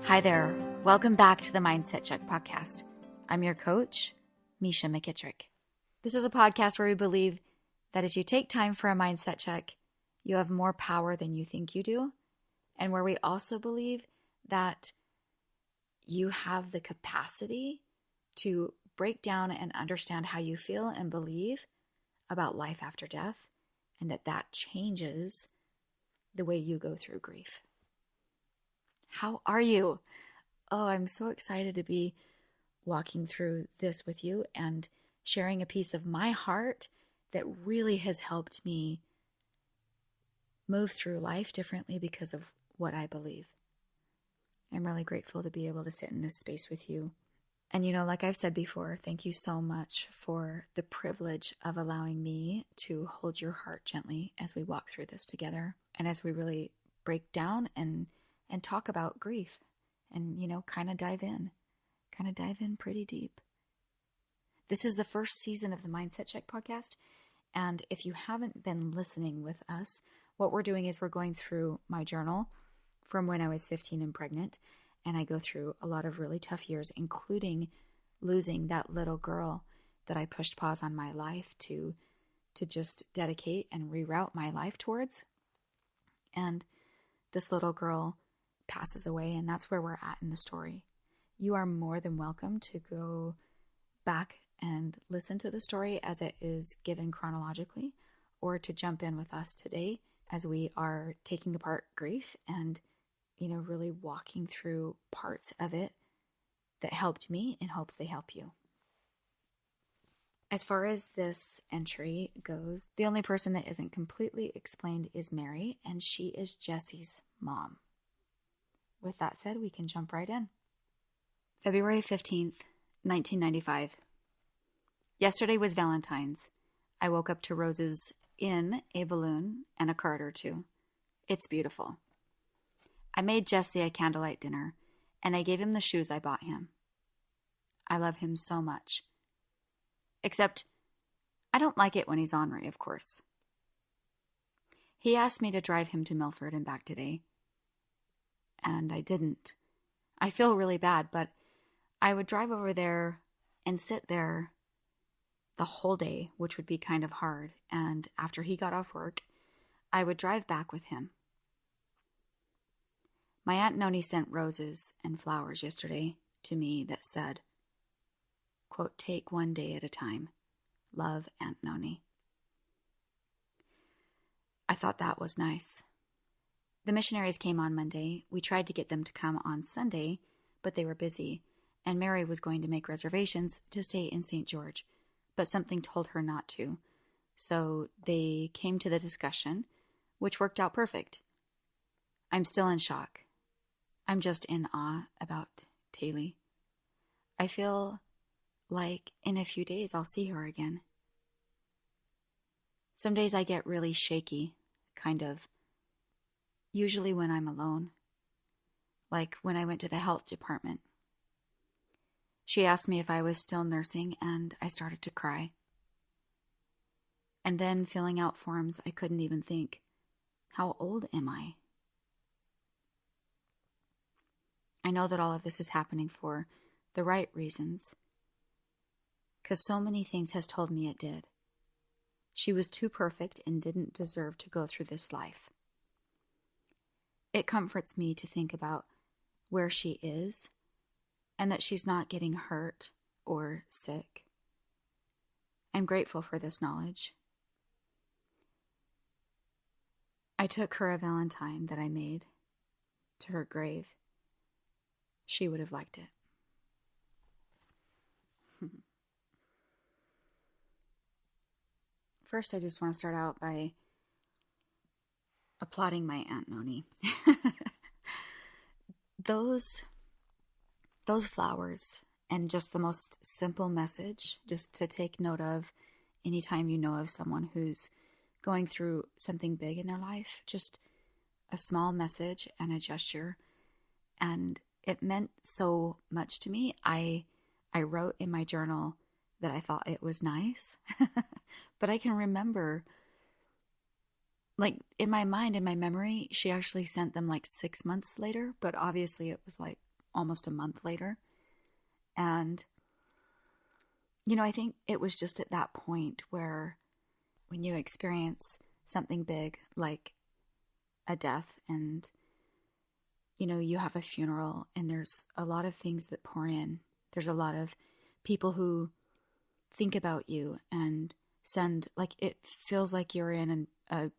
Hi there. Welcome back to the Mindset Check podcast. I'm your coach, Misha McKittrick. This is a podcast where we believe that as you take time for a mindset check, you have more power than you think you do, and where we also believe that you have the capacity to break down and understand how you feel and believe about life after death, and that changes the way you go through grief. How are you? Oh, I'm so excited to be walking through this with you and sharing a piece of my heart that really has helped me move through life differently because of what I believe. I'm really grateful to be able to sit in this space with you. And like I've said before, thank you so much for the privilege of allowing me to hold your heart gently as we walk through this together and as we really break down and talk about grief and, kind of dive in pretty deep. This is the first season of the Mindset Check podcast. And if you haven't been listening with us, what we're doing is we're going through my journal from when I was 15 and pregnant. And I go through a lot of really tough years, including losing that little girl that I pushed pause on my life to just dedicate and reroute my life towards. And this little girl passes away, and that's where we're at in the story. You are more than welcome to go back and listen to the story as it is given chronologically, or to jump in with us today as we are taking apart grief and really walking through parts of it that helped me in hopes they help you. As far as this entry goes, the only person that isn't completely explained is Mary, and she is Jesse's mom. With that said, we can jump right in. February 15th, 1995. Yesterday was Valentine's. I woke up to roses in a balloon and a card or two. It's beautiful. I made Jesse a candlelight dinner, and I gave him the shoes I bought him. I love him so much. Except, I don't like it when he's ornery, of course. He asked me to drive him to Milford and back today, and I didn't. I feel really bad, but I would drive over there and sit there the whole day, which would be kind of hard, and after he got off work, I would drive back with him. My Aunt Noni sent roses and flowers yesterday to me that said, quote, "Take one day at a time. Love, Aunt Noni." I thought that was nice. The missionaries came on Monday. We tried to get them to come on Sunday, but they were busy, and Mary was going to make reservations to stay in St. George, but something told her not to. So they came to the discussion, which worked out perfect. I'm still in shock. I'm just in awe about Taylee. I feel like in a few days I'll see her again. Some days I get really shaky, kind of. Usually when I'm alone. Like when I went to the health department. She asked me if I was still nursing, and I started to cry. And then filling out forms, I couldn't even think, how old am I? I know that all of this is happening for the right reasons, because so many things has told me it did. She was too perfect and didn't deserve to go through this life. It comforts me to think about where she is and that she's not getting hurt or sick. I'm grateful for this knowledge. I took her a valentine that I made to her grave. She would have liked it. First, I just want to start out by applauding my Aunt Noni. Those flowers and just the most simple message, just to take note of anytime you know of someone who's going through something big in their life, just a small message and a gesture. And it meant so much to me. I wrote in my journal that I thought it was nice, but I can remember, like in my mind, in my memory, she actually sent them like 6 months later, but obviously it was like almost a month later. And, I think it was just at that point where when you experience something big like a death and, you have a funeral and there's a lot of things that pour in. There's a lot of people who think about you and send, like, it feels like you're in a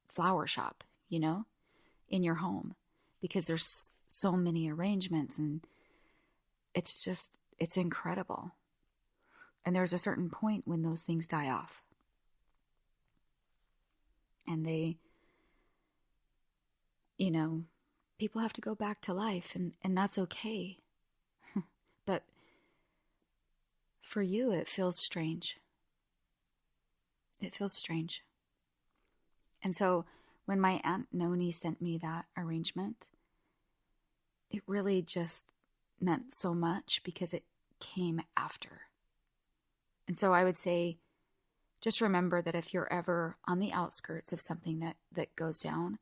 flower shop, in your home, because there's so many arrangements and it's incredible. And there's a certain point when those things die off. And they, people have to go back to life, and that's okay. But for you, it feels strange. It feels strange. And so when my Aunt Noni sent me that arrangement, it really just meant so much because it came after. And so I would say, just remember that if you're ever on the outskirts of something that goes down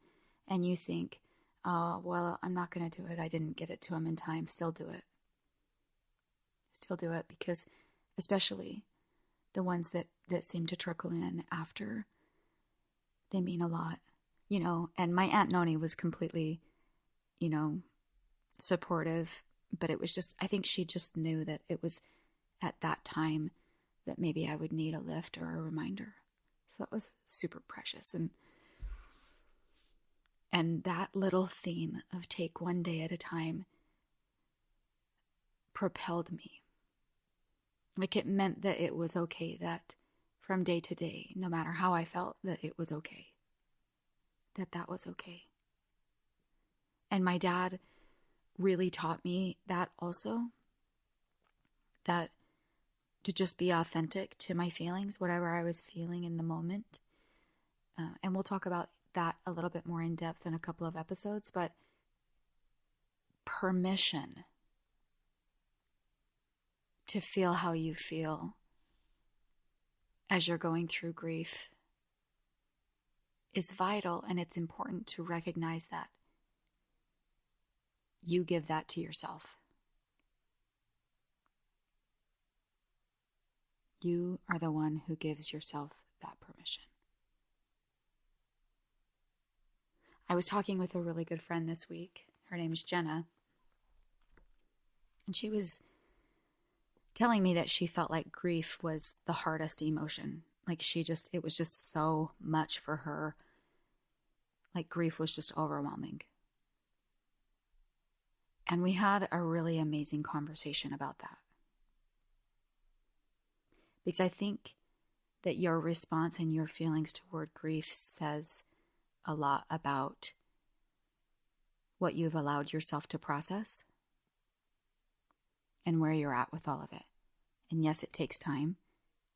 and you think, oh, well, I'm not going to do it. I didn't get it to him in time. Still do it. Still do it, because especially the ones that seem to trickle in after, they mean a lot, and my Aunt Noni was completely, supportive, but it was just, I think she just knew that it was at that time that maybe I would need a lift or a reminder. So it was super precious. And that little theme of take one day at a time propelled me. Like, it meant that it was okay, that from day to day, no matter how I felt, that it was okay. That was okay. And my dad really taught me that also, that to just be authentic to my feelings, whatever I was feeling in the moment. And we'll talk about that a little bit more in depth in a couple of episodes, but permission to feel how you feel as you're going through grief is vital, and it's important to recognize that. You give that to yourself. You are the one who gives yourself that permission. I was talking with a really good friend this week. Her name's Jenna. And she was telling me that she felt like grief was the hardest emotion. Like, it was just so much for her. Like, grief was just overwhelming. And we had a really amazing conversation about that. Because I think that your response and your feelings toward grief says a lot about what you've allowed yourself to process and where you're at with all of it. And yes, it takes time.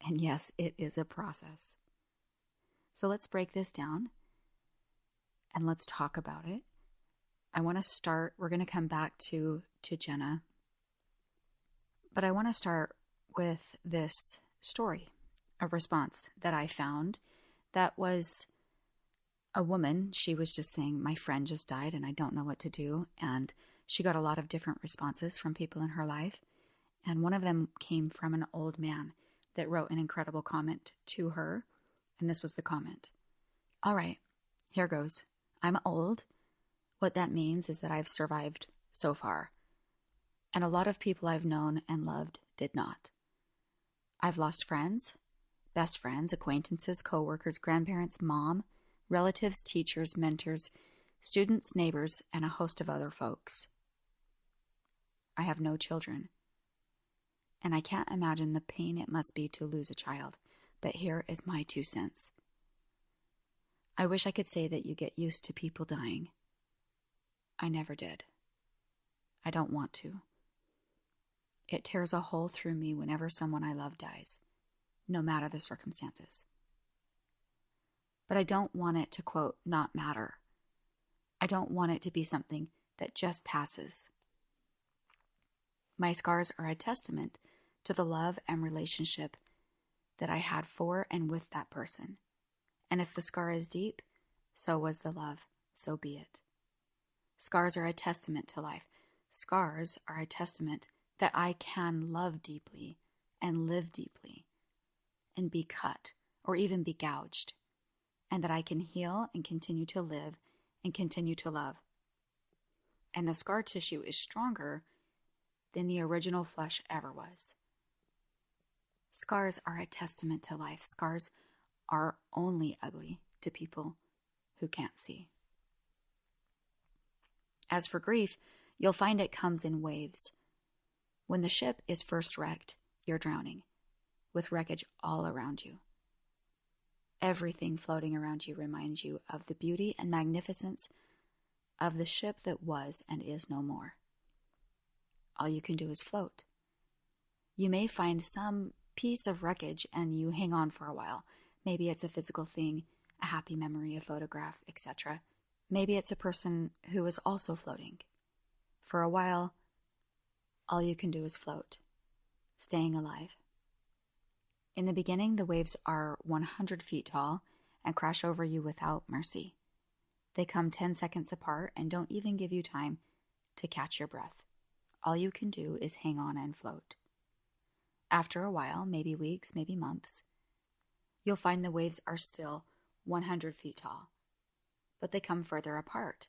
And yes, it is a process. So let's break this down and let's talk about it. I want to start, we're going to come back to Jenna, but I want to start with this story, a response that I found that was a woman. She was just saying, my friend just died and I don't know what to do. And she got a lot of different responses from people in her life. And one of them came from an old man that wrote an incredible comment to her. And this was the comment. All right, here goes. I'm old. What that means is that I've survived so far. And a lot of people I've known and loved did not. I've lost friends, best friends, acquaintances, coworkers, grandparents, mom, relatives, teachers, mentors, students, neighbors, and a host of other folks. I have no children. And I can't imagine the pain it must be to lose a child, but here is my 2 cents. I wish I could say that you get used to people dying. I never did. I don't want to. It tears a hole through me whenever someone I love dies, no matter the circumstances. But I don't want it to, quote, not matter. I don't want it to be something that just passes. My scars are a testament to the love and relationship that I had for and with that person. And if the scar is deep, so was the love, so be it. Scars are a testament to life. Scars are a testament that I can love deeply and live deeply and be cut or even be gouged, and that I can heal and continue to live and continue to love. And the scar tissue is stronger than the original flesh ever was. Scars are a testament to life. Scars are only ugly to people who can't see. As for grief, you'll find it comes in waves. When the ship is first wrecked, you're drowning, with wreckage all around you. Everything floating around you reminds you of the beauty and magnificence of the ship that was and is no more. All you can do is float. You may find some piece of wreckage and you hang on for a while. Maybe it's a physical thing, a happy memory, a photograph, etc. Maybe it's a person who is also floating. For a while, all you can do is float, staying alive. In the beginning, the waves are 100 feet tall and crash over you without mercy. They come 10 seconds apart and don't even give you time to catch your breath. All you can do is hang on and float. After a while, maybe weeks, maybe months, you'll find the waves are still 100 feet tall, but they come further apart.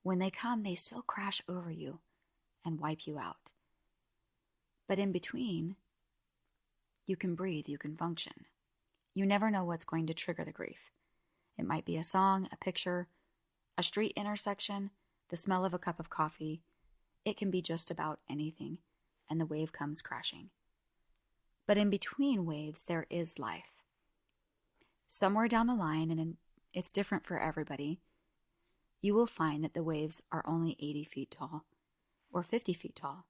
When they come, they still crash over you and wipe you out. But in between, you can breathe, you can function. You never know what's going to trigger the grief. It might be a song, a picture, a street intersection, the smell of a cup of coffee. It can be just about anything, and the wave comes crashing. But in between waves, there is life. Somewhere down the line, and it's different for everybody, you will find that the waves are only 80 feet tall or 50 feet tall,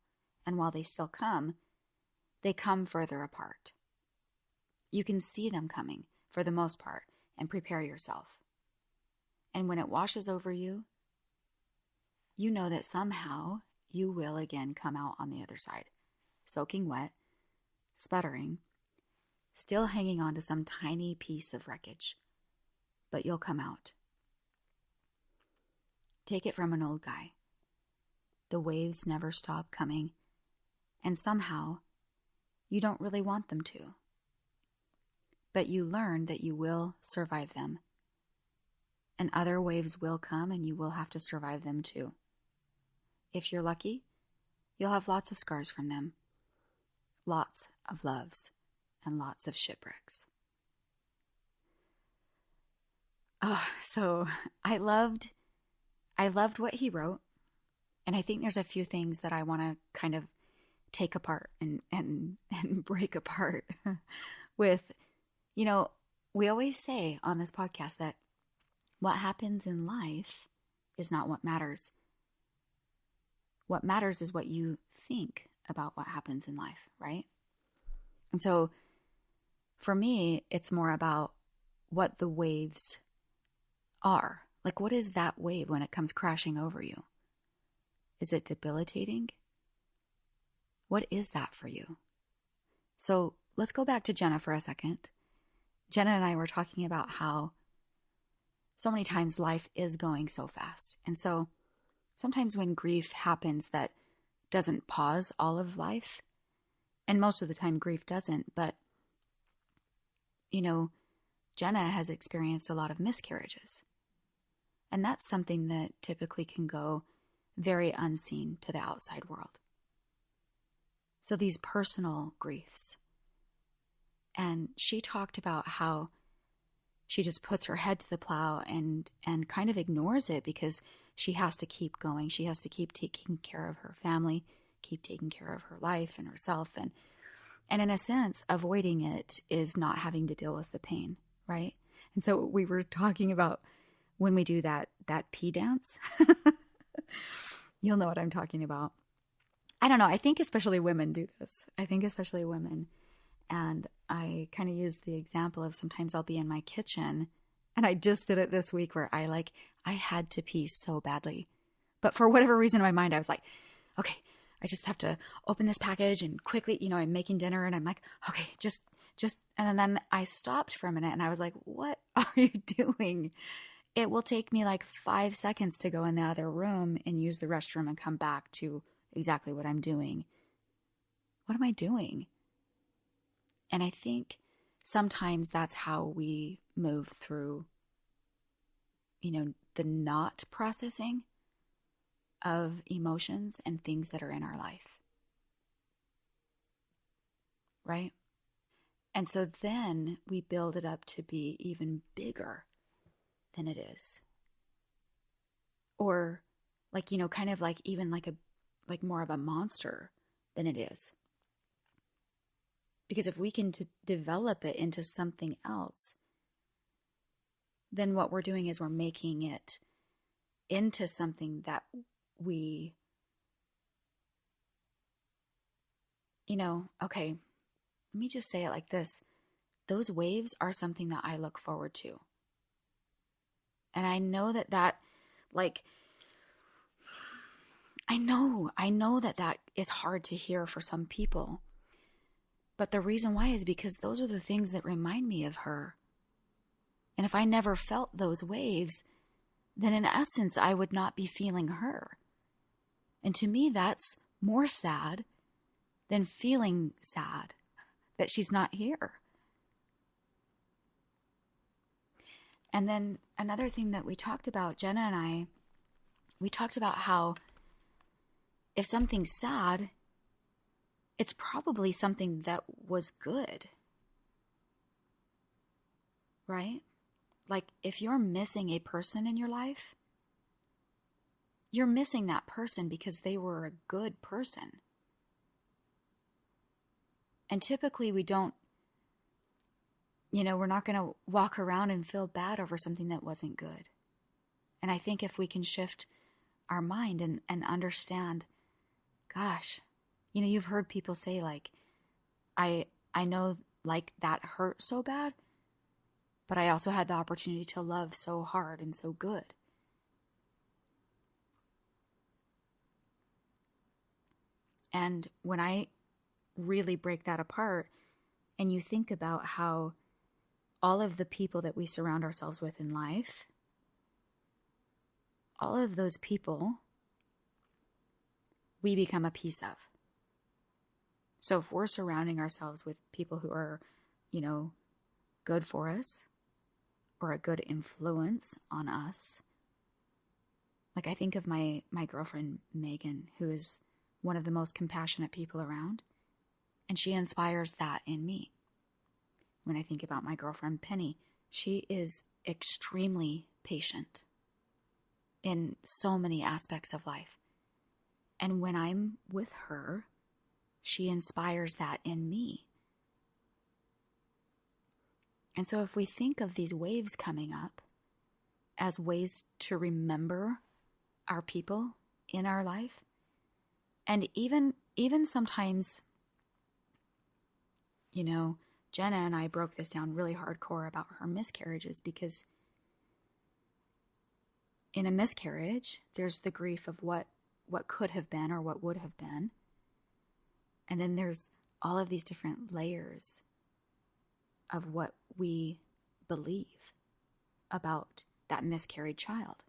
and while they still come, they come further apart. You can see them coming for the most part and prepare yourself. And when it washes over you, you know that somehow you will again come out on the other side, soaking wet, sputtering, still hanging on to some tiny piece of wreckage, but you'll come out. Take it from an old guy. The waves never stop coming, and somehow you don't really want them to. But you learn that you will survive them, and other waves will come and you will have to survive them too. If you're lucky, you'll have lots of scars from them, lots of loves, and lots of shipwrecks. Oh, so I loved what he wrote, and I think there's a few things that I want to kind of take apart and break apart with. You know, we always say on this podcast that what happens in life is not what matters. What matters is what you think about what happens in life, right? And so for me, it's more about what the waves are. Like, what is that wave when it comes crashing over you? Is it debilitating? What is that for you? So let's go back to Jenna for a second. Jenna and I were talking about how so many times life is going so fast. And so sometimes when grief happens, that doesn't pause all of life. And most of the time grief doesn't. But, you know, Jenna has experienced a lot of miscarriages. And that's something that typically can go very unseen to the outside world. So these personal griefs. And she talked about how she just puts her head to the plow and kind of ignores it because she has to keep going. She has to keep taking care of her family, keep taking care of her life and herself. And in a sense, avoiding it is not having to deal with the pain, right? And so we were talking about when we do that pee dance. You'll know what I'm talking about. I don't know. I think especially women do this. And I kind of use the example of sometimes I'll be in my kitchen, and I just did it this week where I had to pee so badly. But for whatever reason in my mind, I was like, okay, I just have to open this package and quickly, I'm making dinner and I'm like, okay, just, and then I stopped for a minute and I was like, what are you doing? it will take me like 5 seconds to go in the other room and use the restroom and come back to exactly what I'm doing. What am I doing? And I think sometimes that's how we move through, the not processing of emotions and things that are in our life. Right? And so then we build it up to be even bigger than it is. Or kind of like even like more of a monster than it is. Because if we can develop it into something else, then what we're doing is we're making it into something that we, okay, let me just say it like this. Those waves are something that I look forward to. And I know that I know that is hard to hear for some people. But the reason why is because those are the things that remind me of her. And if I never felt those waves, then in essence, I would not be feeling her. And to me, that's more sad than feeling sad that she's not here. And then another thing that we talked about, Jenna and I, we talked about how if something's sad, it's probably something that was good. Right? Like if you're missing a person in your life, you're missing that person because they were a good person. And typically we don't, we're not going to walk around and feel bad over something that wasn't good. And I think if we can shift our mind and understand, gosh, you've heard people say like, I know like that hurt so bad, but I also had the opportunity to love so hard and so good. And when I really break that apart and you think about how all of the people that we surround ourselves with in life, all of those people we become a piece of. So if we're surrounding ourselves with people who are, good for us or a good influence on us, like I think of my girlfriend, Megan, who is one of the most compassionate people around, and she inspires that in me. When I think about my girlfriend, Penny, she is extremely patient in so many aspects of life. And when I'm with her, she inspires that in me. And so if we think of these waves coming up as ways to remember our people in our life, and even sometimes, Jenna and I broke this down really hardcore about her miscarriages, because in a miscarriage, there's the grief of what could have been or what would have been. And then there's all of these different layers of what we believe about that miscarried child.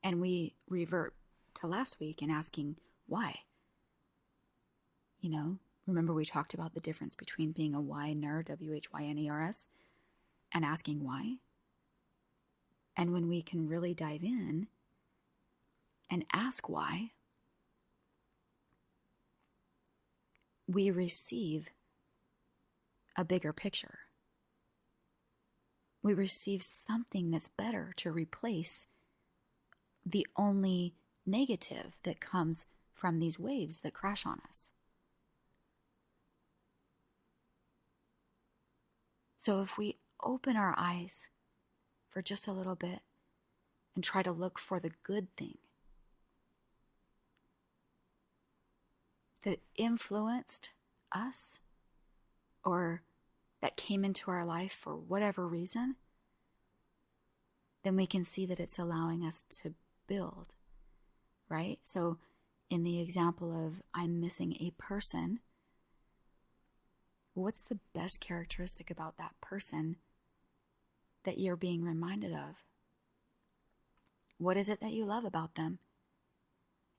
And we revert to last week and asking why. Remember we talked about the difference between being a whyner, WHYNERS, and asking why. And when we can really dive in and ask why, we receive a bigger picture. We receive something that's better to replace the only negative that comes from these waves that crash on us. So if we open our eyes for just a little bit and try to look for the good thing that influenced us or that came into our life for whatever reason, then we can see that it's allowing us to build, right? So in the example of I'm missing a person, what's the best characteristic about that person that you're being reminded of? What is it that you love about them?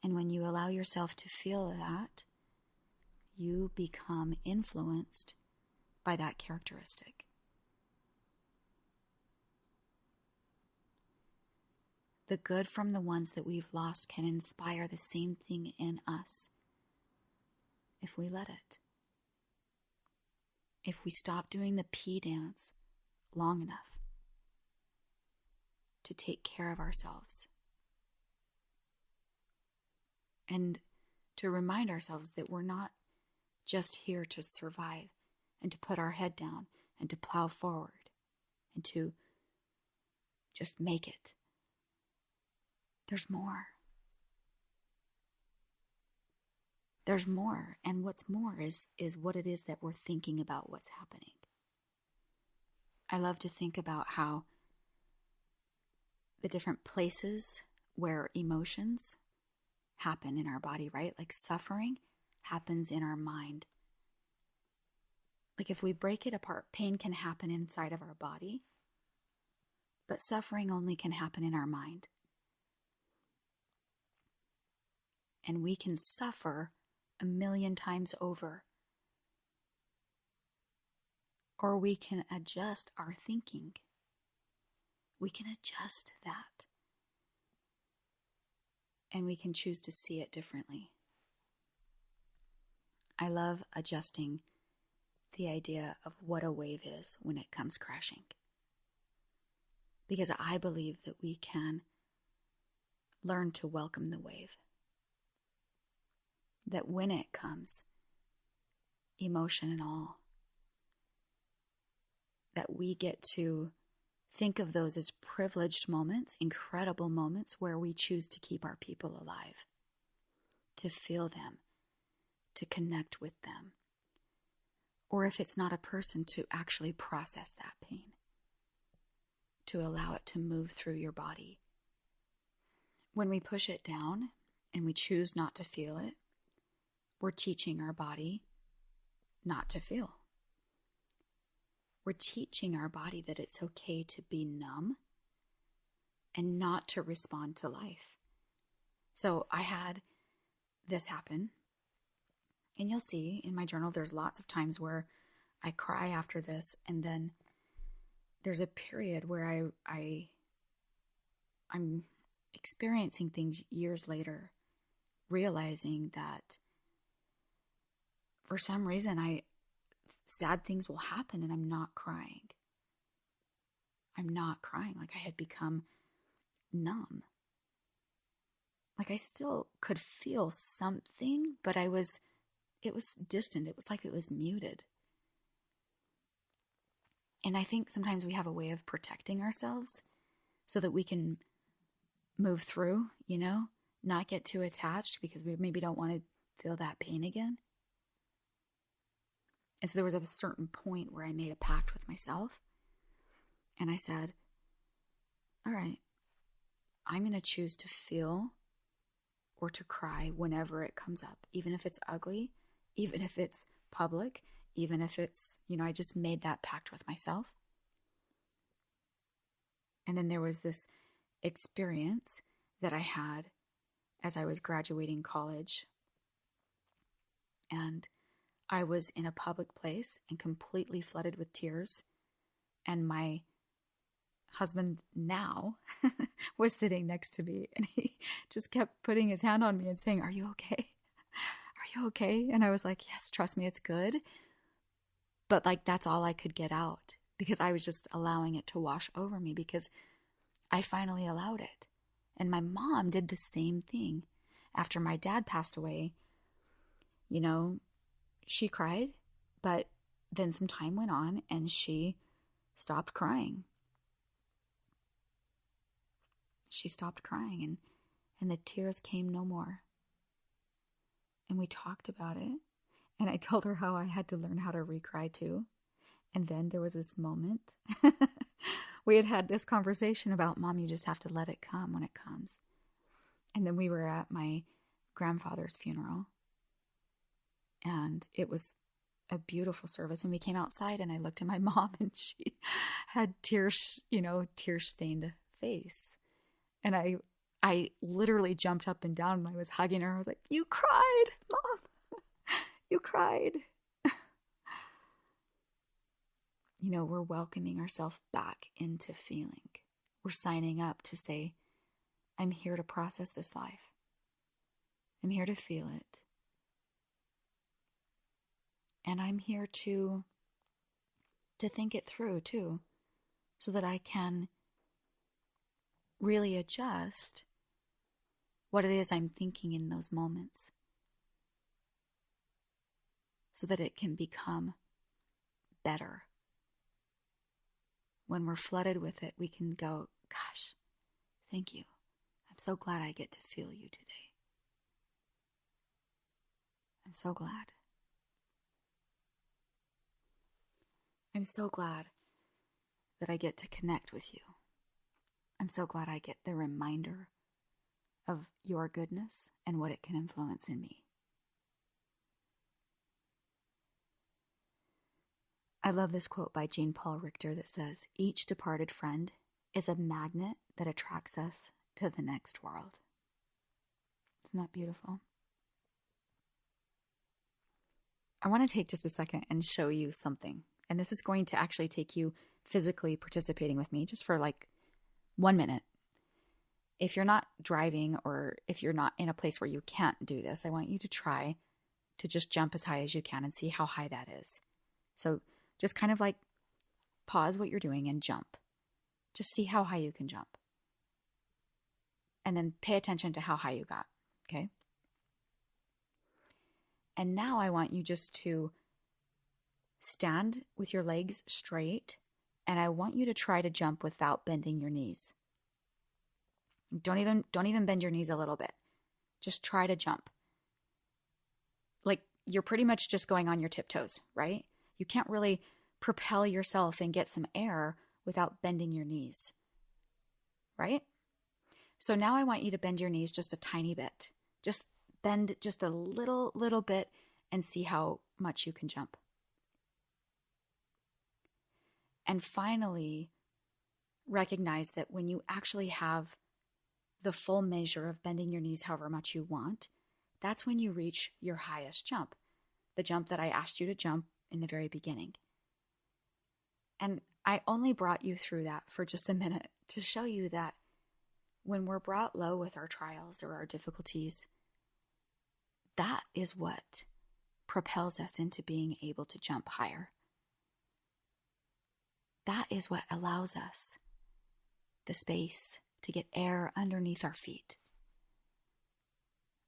And when you allow yourself to feel that, you become influenced by that characteristic. The good from the ones that we've lost can inspire the same thing in us if we let it. If we stop doing the pee dance long enough to take care of ourselves. And to remind ourselves that we're not just here to survive and to put our head down and to plow forward and to just make it. There's more. There's more. And what's more is what it is that we're thinking about what's happening. I love to think about how the different places where emotions happen in our body, right? Like suffering happens in our mind. Like if we break it apart, pain can happen inside of our body, but suffering only can happen in our mind. And we can suffer 1,000,000 times over. Or we can adjust our thinking. We can adjust that. And we can choose to see it differently. I love adjusting the idea of what a wave is when it comes crashing. Because I believe that we can learn to welcome the wave. That when it comes, emotion and all, that we get to think of those as privileged moments, incredible moments where we choose to keep our people alive, to feel them, to connect with them. Or if it's not a person, to actually process that pain, to allow it to move through your body. When we push it down and we choose not to feel it, we're teaching our body not to feel. We're teaching our body that it's okay to be numb and not to respond to life. So I had this happen, and you'll see in my journal there's lots of times where I cry after this, and then there's a period where I'm experiencing things years later, realizing that for some reason sad things will happen and I'm not crying. I'm not crying. Like I had become numb. Like I still could feel something, but it was distant. It was like it was muted. And I think sometimes we have a way of protecting ourselves so that we can move through, not get too attached because we maybe don't want to feel that pain again. And so there was a certain point where I made a pact with myself. And I said, all right, I'm going to choose to feel or to cry whenever it comes up, even if it's ugly, even if it's public, even if it's, I just made that pact with myself. And then there was this experience that I had as I was graduating college. And I was in a public place and completely flooded with tears. And my husband now was sitting next to me, and he just kept putting his hand on me and saying, "Are you okay? Are you okay?" And I was like, "Yes, trust me, it's good." But that's all I could get out because I was just allowing it to wash over me because I finally allowed it. And my mom did the same thing. After my dad passed away, she cried, but then some time went on and she stopped crying. She stopped crying and the tears came no more. And we talked about it. And I told her how I had to learn how to re-cry too. And then there was this moment. We had this conversation about, Mom, you just have to let it come when it comes. And then we were at my grandfather's funeral. And it was a beautiful service. And we came outside and I looked at my mom and she had tears, tear-stained face. And I literally jumped up and down and I was hugging her. I was like, "You cried, Mom. You cried." We're welcoming ourselves back into feeling. We're signing up to say, I'm here to process this life. I'm here to feel it. And I'm here to think it through too, so that I can really adjust what it is I'm thinking in those moments, so that it can become better. When we're flooded with it, we can go, gosh, thank you. I'm so glad I get to feel you today. I'm so glad. I'm so glad that I get to connect with you. I'm so glad I get the reminder of your goodness and what it can influence in me. I love this quote by Paul Richter that says, "Each departed friend is a magnet that attracts us to the next world." Isn't that beautiful? I want to take just a second and show you something. And this is going to actually take you physically participating with me just for like 1 minute. If you're not driving or if you're not in a place where you can't do this, I want you to try to just jump as high as you can and see how high that is. So just kind of like pause what you're doing and jump. Just see how high you can jump. And then pay attention to how high you got, okay? And now I want you just to stand with your legs straight, and I want you to try to jump without bending your knees. Don't even bend your knees a little bit. Just try to jump. Like you're pretty much just going on your tiptoes, right? You can't really propel yourself and get some air without bending your knees, right? So now I want you to bend your knees just a tiny bit. Just bend just a little bit and see how much you can jump. And finally, recognize that when you actually have the full measure of bending your knees however much you want, that's when you reach your highest jump, the jump that I asked you to jump in the very beginning. And I only brought you through that for just a minute to show you that when we're brought low with our trials or our difficulties, that is what propels us into being able to jump higher. That is what allows us the space to get air underneath our feet.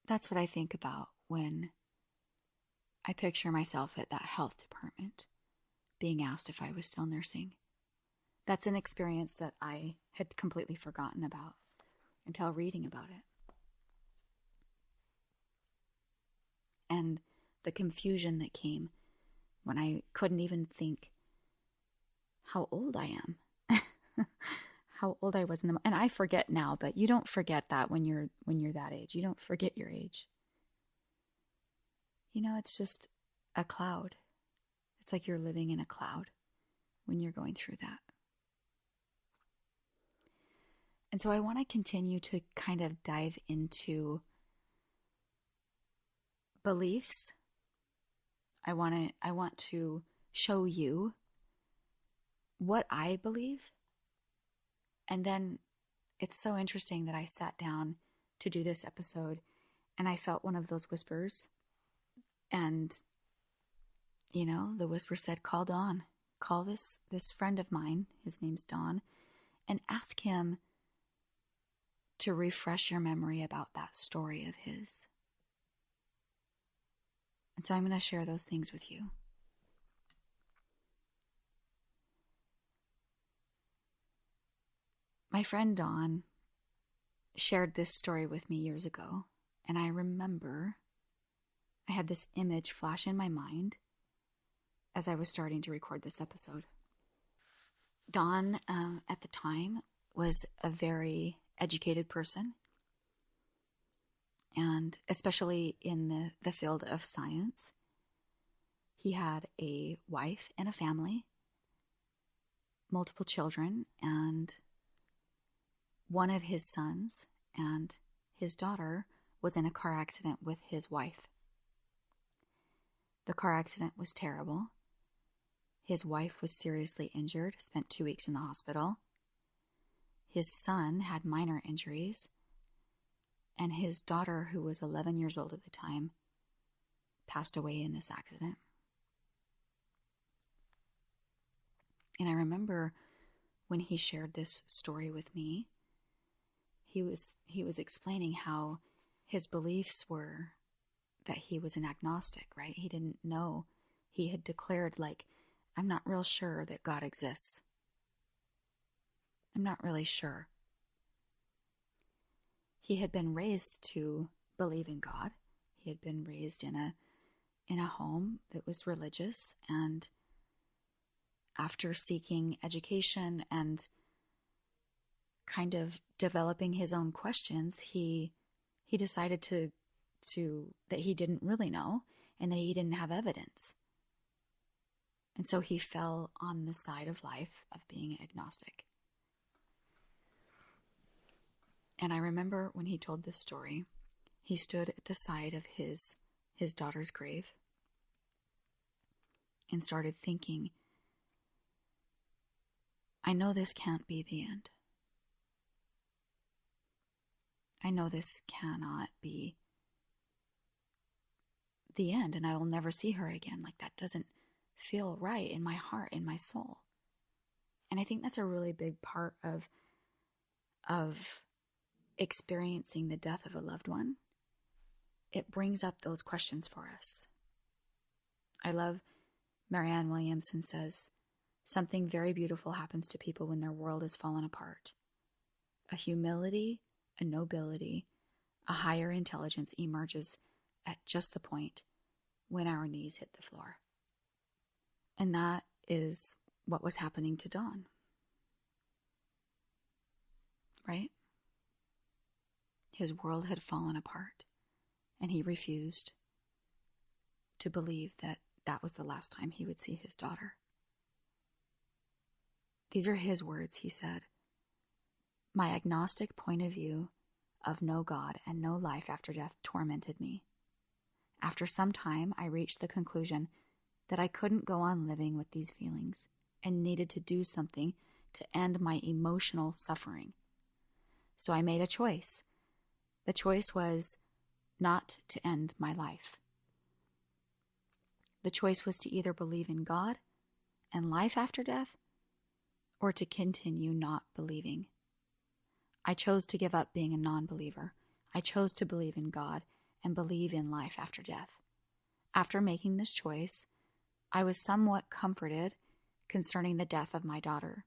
That's what I think about when I picture myself at that health department, being asked if I was still nursing. That's an experience that I had completely forgotten about until reading about it. And the confusion that came when I couldn't even think how old I am, how old I was in the, and I forget now, but you don't forget that when you're that age. You don't forget your age. It's just a cloud. It's like you're living in a cloud when you're going through that. And so I want to continue to kind of dive into beliefs. I want to show you what I believe. And then it's so interesting that I sat down to do this episode and I felt one of those whispers. And, the whisper said, call Don. Call this friend of mine, his name's Don, and ask him to refresh your memory about that story of his. And so I'm going to share those things with you. My friend Dawn shared this story with me years ago, and I remember I had this image flash in my mind as I was starting to record this episode. Dawn, at the time, was a very educated person, and especially in the field of science. He had a wife and a family, multiple children, and one of his sons and his daughter was in a car accident with his wife. The car accident was terrible. His wife was seriously injured, spent 2 weeks in the hospital. His son had minor injuries, and his daughter, who was 11 years old at the time, passed away in this accident. And I remember when he shared this story with me, he was explaining how his beliefs were that he was an agnostic, right? He didn't know. He had declared, like, I'm not real sure that God exists. I'm not really sure. He had been raised to believe in God. He had been raised in a home that was religious, and after seeking education and kind of developing his own questions, he decided to that he didn't really know and that he didn't have evidence. And so he fell on the side of life of being agnostic. And I remember when he told this story, he stood at the side of his daughter's grave and started thinking, I know this can't be the end. I know this cannot be the end, and I will never see her again. Like, that doesn't feel right in my heart, in my soul. And I think that's a really big part of experiencing the death of a loved one. It brings up those questions for us. I love Marianne Williamson says, something very beautiful happens to people when their world is fallen apart. A humility, a nobility, a higher intelligence emerges at just the point when our knees hit the floor. And that is what was happening to Don. Right? His world had fallen apart, and he refused to believe that that was the last time he would see his daughter. These are his words, he said. My agnostic point of view of no God and no life after death tormented me. After some time, I reached the conclusion that I couldn't go on living with these feelings and needed to do something to end my emotional suffering. So I made a choice. The choice was not to end my life. The choice was to either believe in God and life after death, or to continue not believing. I chose to give up being a non-believer. I chose to believe in God and believe in life after death. After making this choice, I was somewhat comforted concerning the death of my daughter.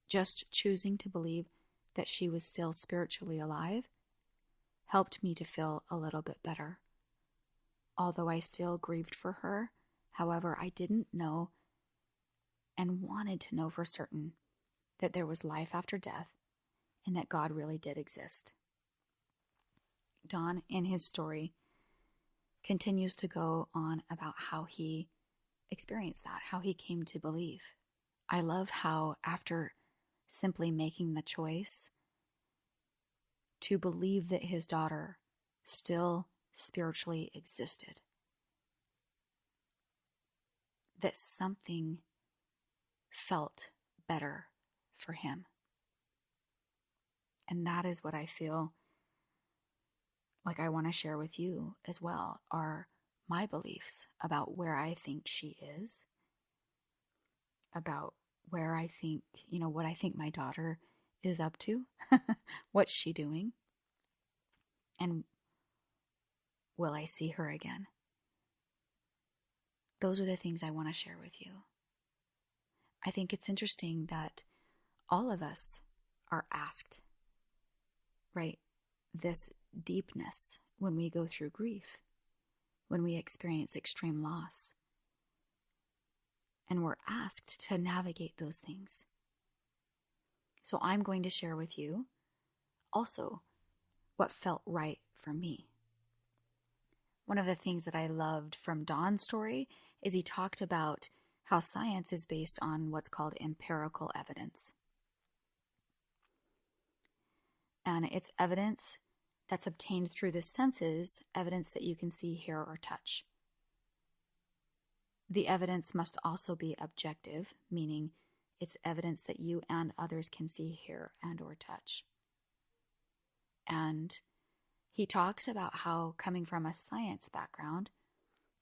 Just choosing to believe that she was still spiritually alive helped me to feel a little bit better. Although I still grieved for her, however, I didn't know and wanted to know for certain that there was life after death and that God really did exist. Don, in his story, continues to go on about how he experienced that, how he came to believe. I love how after simply making the choice to believe that his daughter still spiritually existed, that something felt better for him. And that is what I feel like I want to share with you as well, are my beliefs about where I think she is, about where I think, what I think my daughter is up to, what's she doing, and will I see her again? Those are the things I want to share with you. I think it's interesting that all of us are asked, right, this deepness when we go through grief, when we experience extreme loss. And we're asked to navigate those things. So I'm going to share with you also what felt right for me. one of the things that I loved from Don's story is he talked about how science is based on what's called empirical evidence. And it's evidence that's obtained through the senses, evidence that you can see, hear, or touch. The evidence must also be objective, meaning it's evidence that you and others can see, hear, and or touch. And he talks about how, coming from a science background,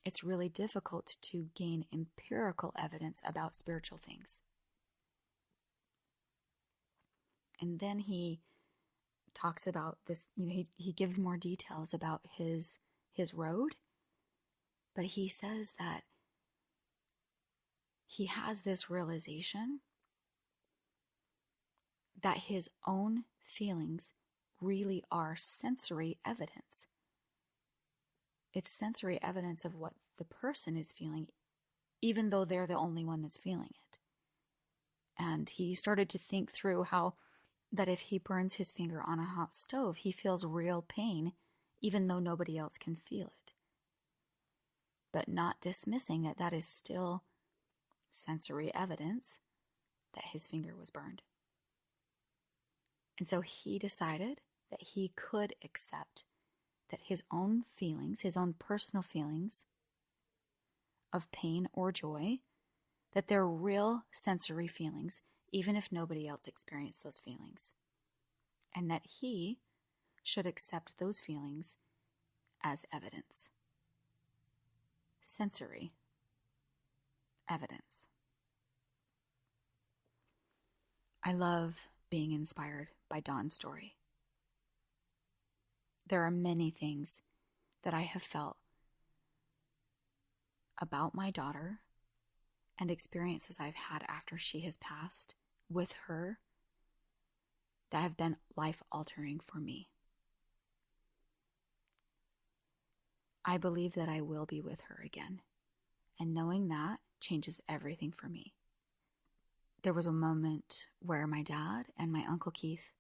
it's really difficult to gain empirical evidence about spiritual things. And then he talks about this, he gives more details about his road, but he says that he has this realization that his own feelings really are sensory evidence. It's sensory evidence of what the person is feeling, even though they're the only one that's feeling it. And he started to think through how that if he burns his finger on a hot stove, he feels real pain, even though nobody else can feel it. But not dismissing that that is still sensory evidence that his finger was burned. And so he decided that he could accept that his own feelings, his own personal feelings of pain or joy, that they're real sensory feelings, even if nobody else experienced those feelings. And that he should accept those feelings as evidence. Sensory evidence. I love being inspired by Don's story. There are many things that I have felt about my daughter and experiences I've had after she has passed with her that have been life-altering for me. I believe that I will be with her again, and knowing that changes everything for me. There was a moment where my dad and my Uncle Keith,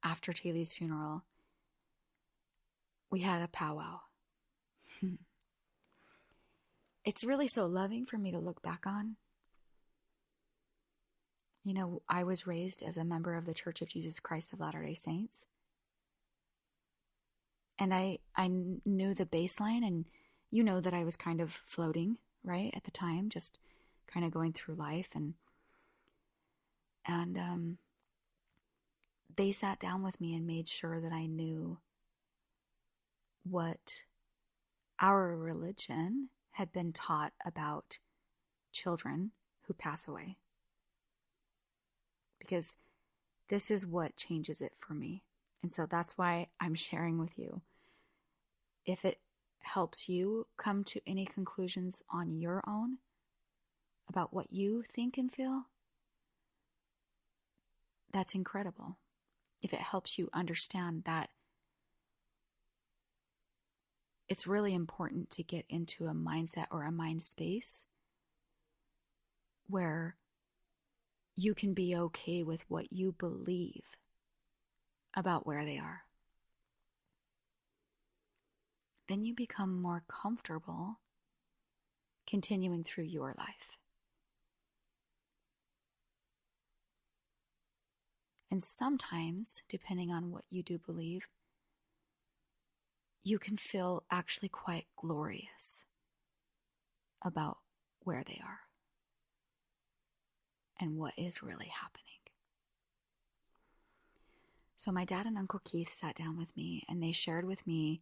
after Taylee's funeral, we had a powwow. It's really so loving for me to look back on. You know, I was raised as a member of the Church of Jesus Christ of Latter-day Saints. And I knew the baseline, and you know that I was kind of floating, right, at the time, just kind of going through life. And they sat down with me and made sure that I knew what our religion had been taught about children who pass away. Because this is what changes it for me. And so that's why I'm sharing with you. If it helps you come to any conclusions on your own about what you think and feel, that's incredible. If it helps you understand that it's really important to get into a mindset or a mind space where you can be okay with what you believe about where they are. Then you become more comfortable continuing through your life. And sometimes, depending on what you do believe, you can feel actually quite glorious about where they are and what is really happening. So my dad and Uncle Keith sat down with me and they shared with me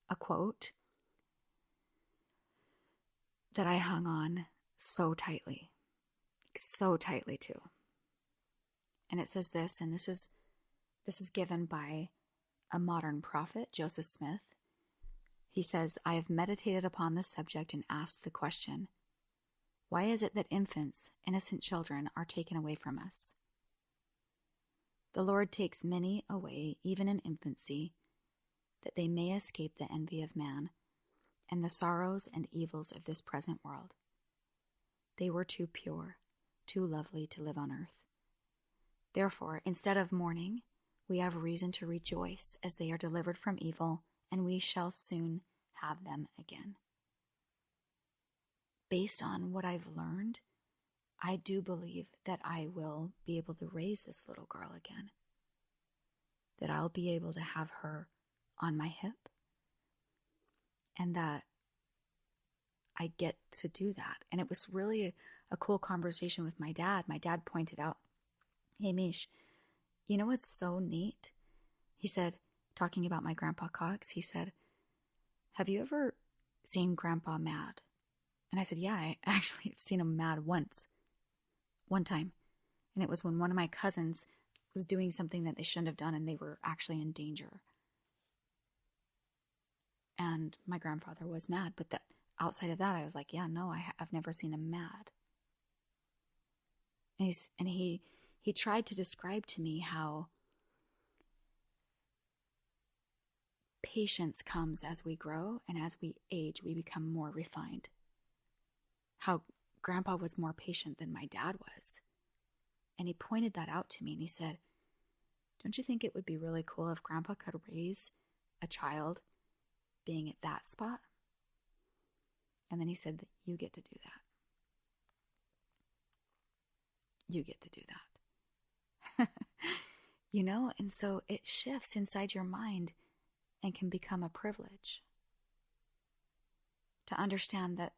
a quote that I hung on so tightly too. And it says this, and this is given by a modern prophet, Joseph Smith. He says, "I have meditated upon this subject and asked the question, why is it that infants, innocent children, are taken away from us? The Lord takes many away, even in infancy, that they may escape the envy of man and the sorrows and evils of this present world. They were too pure, too lovely to live on earth. Therefore, instead of mourning, we have reason to rejoice as they are delivered from evil, and we shall soon have them again. Based on what I've learned, I do believe that I will be able to raise this little girl again. That I'll be able to have her on my hip. And that I get to do that. And it was really a cool conversation with my dad. My dad pointed out, hey, Mish, you know what's so neat? He said, talking about my Grandpa Cox, he said, have you ever seen Grandpa mad? And I said, yeah, I actually have seen him mad one time. And it was when one of my cousins was doing something that they shouldn't have done and they were actually in danger. And my grandfather was mad. But outside of that, I was like, yeah, no, I've never seen him mad. And he tried to describe to me how patience comes as we grow, and as we age, we become more refined. How Grandpa was more patient than my dad was. And he pointed that out to me, and he said, don't you think it would be really cool if Grandpa could raise a child being at that spot? And then he said that you get to do that. You get to do that. And so it shifts inside your mind and can become a privilege to understand that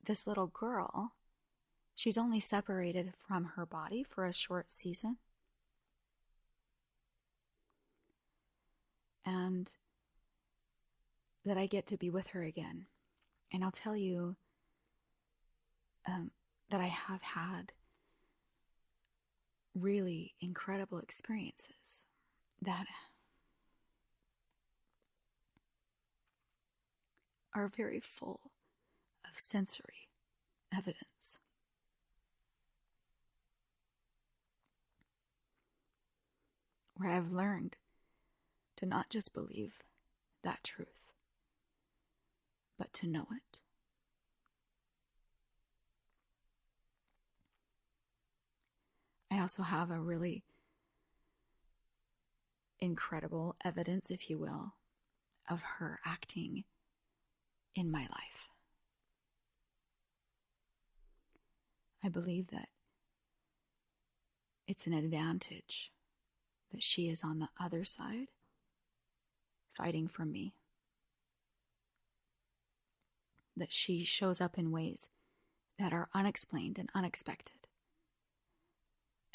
this little girl, she's only separated from her body for a short season. And that I get to be with her again. And I'll tell you that I have had really incredible experiences that are very full of sensory evidence. Where I've learned to not just believe that truth, but to know it. I also have a really incredible evidence, if you will, of her acting in my life. I believe that it's an advantage that she is on the other side, fighting for me. That she shows up in ways that are unexplained and unexpected.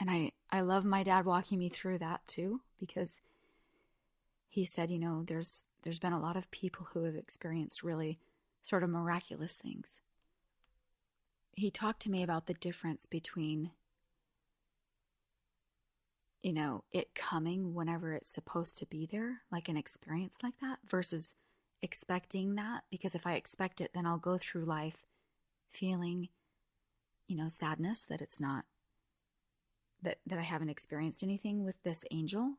And I love my dad walking me through that too, because he said, there's been a lot of people who have experienced really sort of miraculous things. He talked to me about the difference between, it coming whenever it's supposed to be there, like an experience like that, versus expecting that. Because if I expect it, then I'll go through life feeling, sadness that it's not, that I haven't experienced anything with this angel,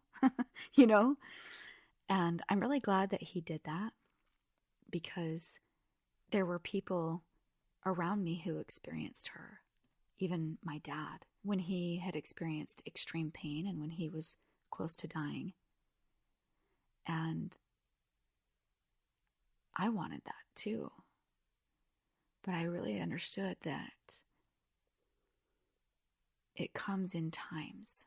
And I'm really glad that he did that, because there were people around me who experienced her, even my dad, when he had experienced extreme pain and when he was close to dying. And I wanted that too. But I really understood that it comes in times.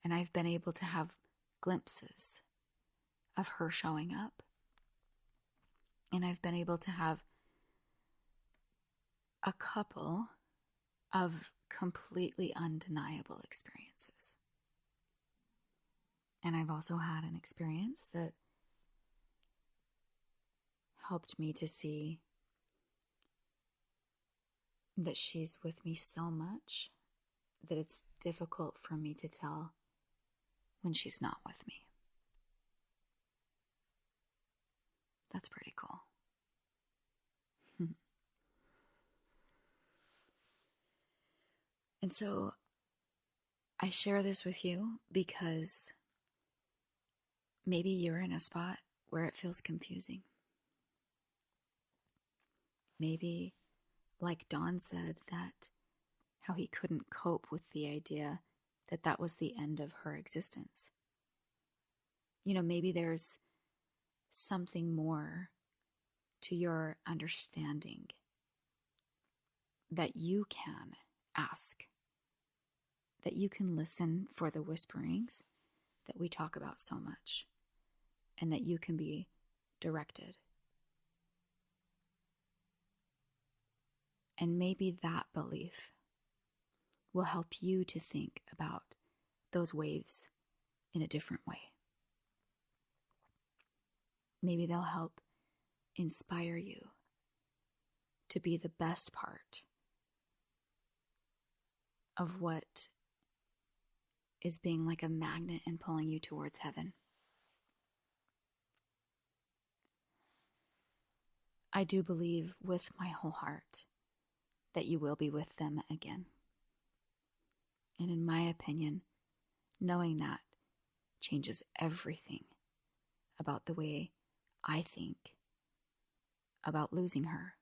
And I've been able to have glimpses of her showing up. And I've been able to have a couple of completely undeniable experiences. And I've also had an experience that helped me to see that she's with me so much that it's difficult for me to tell when she's not with me. That's pretty cool. And so I share this with you because maybe you're in a spot where it feels confusing. Maybe, like Don said, that how he couldn't cope with the idea that that was the end of her existence. Maybe there's something more to your understanding that you can ask, that you can listen for the whisperings that we talk about so much, and that you can be directed. And maybe that belief will help you to think about those waves in a different way. Maybe they'll help inspire you to be the best part of what is being like a magnet and pulling you towards heaven. I do believe with my whole heart that you will be with them again. And in my opinion, knowing that changes everything about the way I think about losing her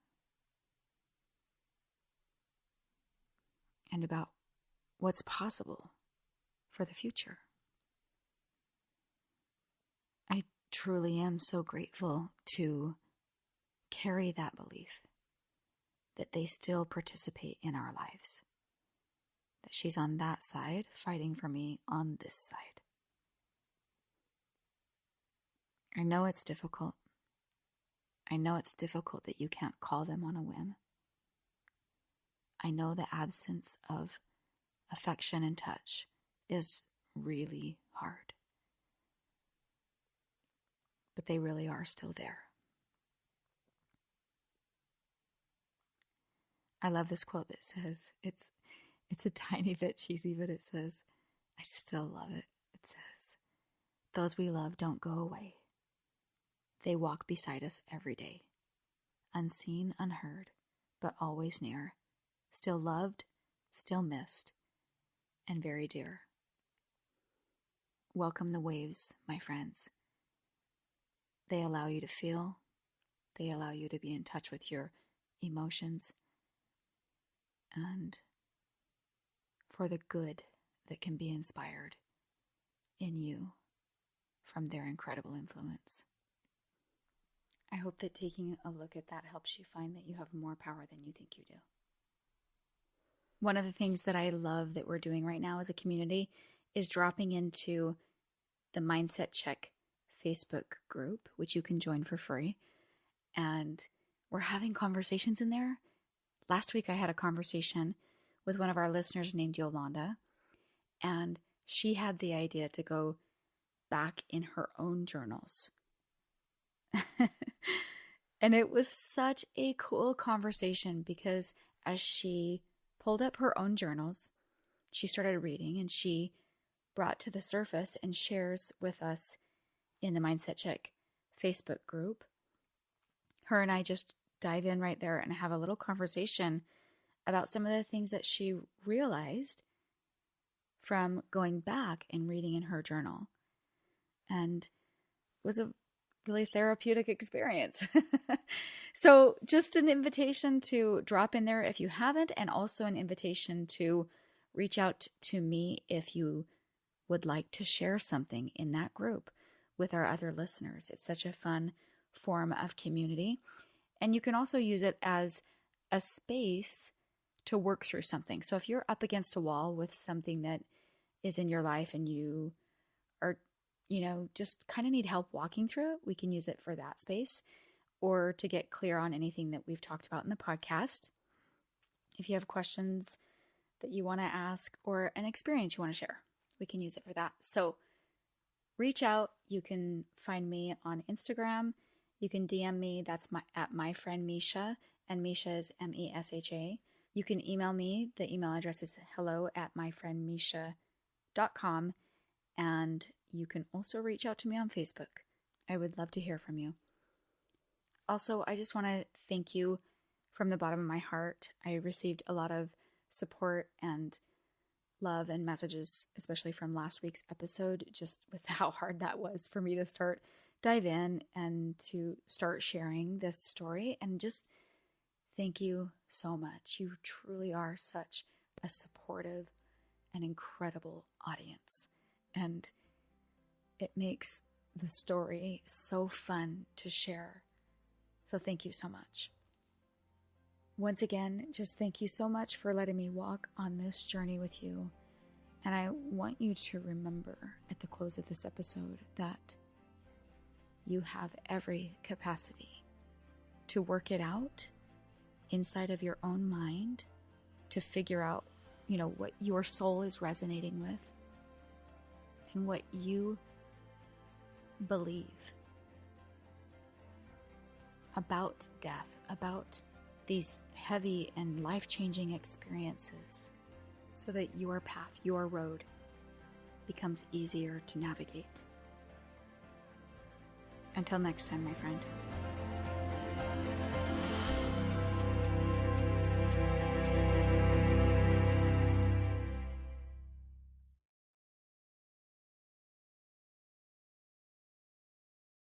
and about what's possible for the future. I truly am so grateful to carry that belief that they still participate in our lives, that she's on that side fighting for me on this side. I know it's difficult. I know it's difficult that you can't call them on a whim. I know the absence of affection and touch is really hard. But they really are still there. I love this quote that says, it's a tiny bit cheesy, but it says, I still love it. It says, those we love don't go away. They walk beside us every day, unseen, unheard, but always near, still loved, still missed, and very dear. Welcome the waves, my friends. They allow you to feel. They allow you to be in touch with your emotions and for the good that can be inspired in you from their incredible influence. I hope that taking a look at that helps you find that you have more power than you think you do. One of the things that I love that we're doing right now as a community is dropping into the Mindset Check Facebook group, which you can join for free. And we're having conversations in there. Last week I had a conversation with one of our listeners named Yolanda, and she had the idea to go back in her own journals. And it was such a cool conversation because as she pulled up her own journals, she started reading and she brought to the surface and shares with us in the Mindset Check Facebook group. Her and I just dive in right there and have a little conversation about some of the things that she realized from going back and reading in her journal. And it was a really therapeutic experience. So just an invitation to drop in there if you haven't, and also an invitation to reach out to me if you would like to share something in that group with our other listeners. It's such a fun form of community. And you can also use it as a space to work through something. So if you're up against a wall with something that is in your life and you are, just kind of need help walking through it, we can use it for that space, or to get clear on anything that we've talked about in the podcast. If you have questions that you want to ask or an experience you want to share, we can use it for that. So reach out. You can find me on Instagram. You can DM me. That's at my friend Misha, and Misha is Mesha. You can email me. The email address is hello@myfriendmisha.com. And you can also reach out to me on Facebook. I would love to hear from you. Also, I just want to thank you from the bottom of my heart. I received a lot of support and love and messages, especially from last week's episode, just with how hard that was for me to dive in and to start sharing this story. And just thank you so much. You truly are such a supportive and incredible audience. And it makes the story so fun to share. So thank you so much. Once again, just thank you so much for letting me walk on this journey with you. And I want you to remember at the close of this episode that you have every capacity to work it out inside of your own mind, to figure out, what your soul is resonating with and what you believe about death, about these heavy and life-changing experiences, so that your path, your road, becomes easier to navigate. Until next time, my friend.